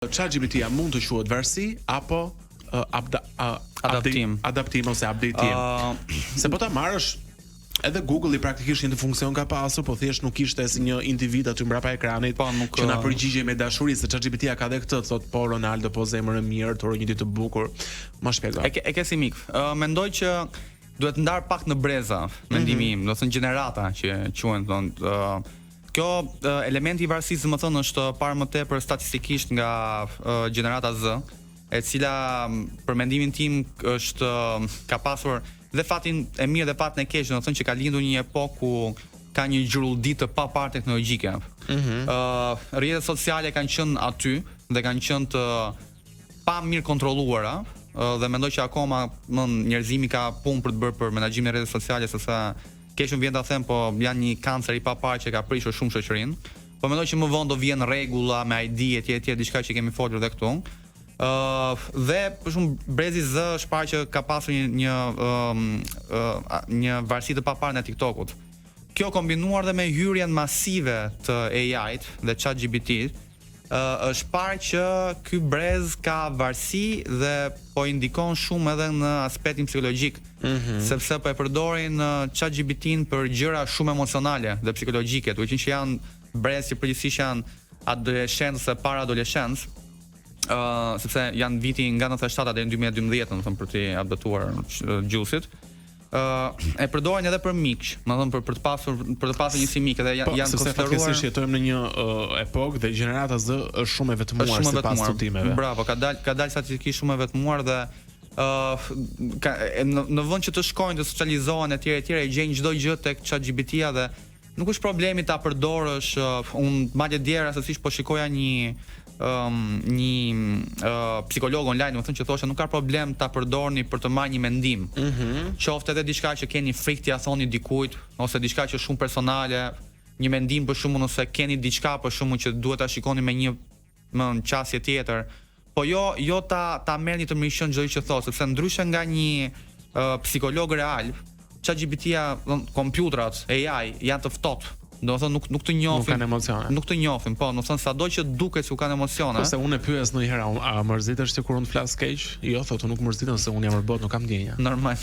ChatGPT-ja mund të quhet varësi apo adaptim ose update. Se po ta marrësh edhe Google i praktikisht një funksion ka pasur, po thjesht nuk ishte si një individ aty mbrapa ekranit që na përgjigjej me dashuri, se ChatGPT-ja ka dhe këtë, thot po Ronaldo, po zemër e mirë, të uroj një ditë të bukur. Ma shpjego. E ke si mik. Mendoj që duhet ndar pak në breza, mendimi im, do të thënë gjenerata që quhen, kjo elementi i varësisë, më thënë, është parë më tepër statistikisht nga gjenerata Z, e cila për mendimin tim është ka pasur dhe fatin e mirë dhe fatin e keq, do të thënë që ka lindur një epokë ku ka një gjurulldi të papar teknologjike. Rrjetet sociale kanë qenë aty dhe kanë qenë të pa mirë kontrolluara, dhe mendoj që akoma njerëzimi ka punë për të bërë për menaxhimin e rrjeteve sociale, sepse keq më vjen ta them, po janë një kancer i papar që ka prishur shumë shoqërinë. Po mendoj që më vonë do vjen rregulla me ID etj, diçka që kemi folur edhe këtu. Dhe për shumë brezi Z është parë që ka pasur një varësi të paparë në TikTokut. Kjo kombinuar dhe me hyrjen masive të AI-t dhe ChatGPT-t, është parë që ky brez ka varësi dhe po indikon shumë edhe në aspektin psikologjik, sepse po e përdorin ChatGPT-n për gjëra shumë emocionale dhe psikologjike, duke qenë që janë brez që përgjithsisht janë adoleshentë ose para adoleshentë, sepse janë viti nga 97 deri në 2012, domethënë për të updatuar gjusit. E përdorin edhe për miq, domethënë për të pasur një si mik, edhe janë sepse faktikisht jetojmë në një epokë dhe gjenerata Z është shumë e vetmuar sipas studimeve. Bravo, ka dalë statistikisht shumë e vetmuar dhe në vend që të shkojnë të socializohen etj, e gjejnë çdo gjë tek ChatGPT-ja dhe nuk është problemi ta përdorësh. Unë madje dje rastësisht po shikoja një psikolog online, më thënë që thoshte nuk ka problem ta përdorni për të marrë një mendim. Qoftë edhe diçka që keni frikë t'ia thoni dikujt, ose diçka që është shumë personale, një mendim për shkakun, ose keni diçka për shkakun që duhet ta shikoni me një qasje tjetër. Po jo ta merrni të mirëqen çdo gjë që thotë, sepse ndryshe nga një psikolog real, ChatGPT-ja, kompjuterat, AI janë të ftohtë. Do të thonë nuk të njohin, nuk kanë emocione. Nuk të njohin, po, do të thonë sado që duket se u kanë emocione. Ose unë e pyes ndonjëherë, a mërzitesh ti kur unë flas keq? Jo, thotë, nuk mërzitem se unë jam robot, nuk kam ndjenja. Normal.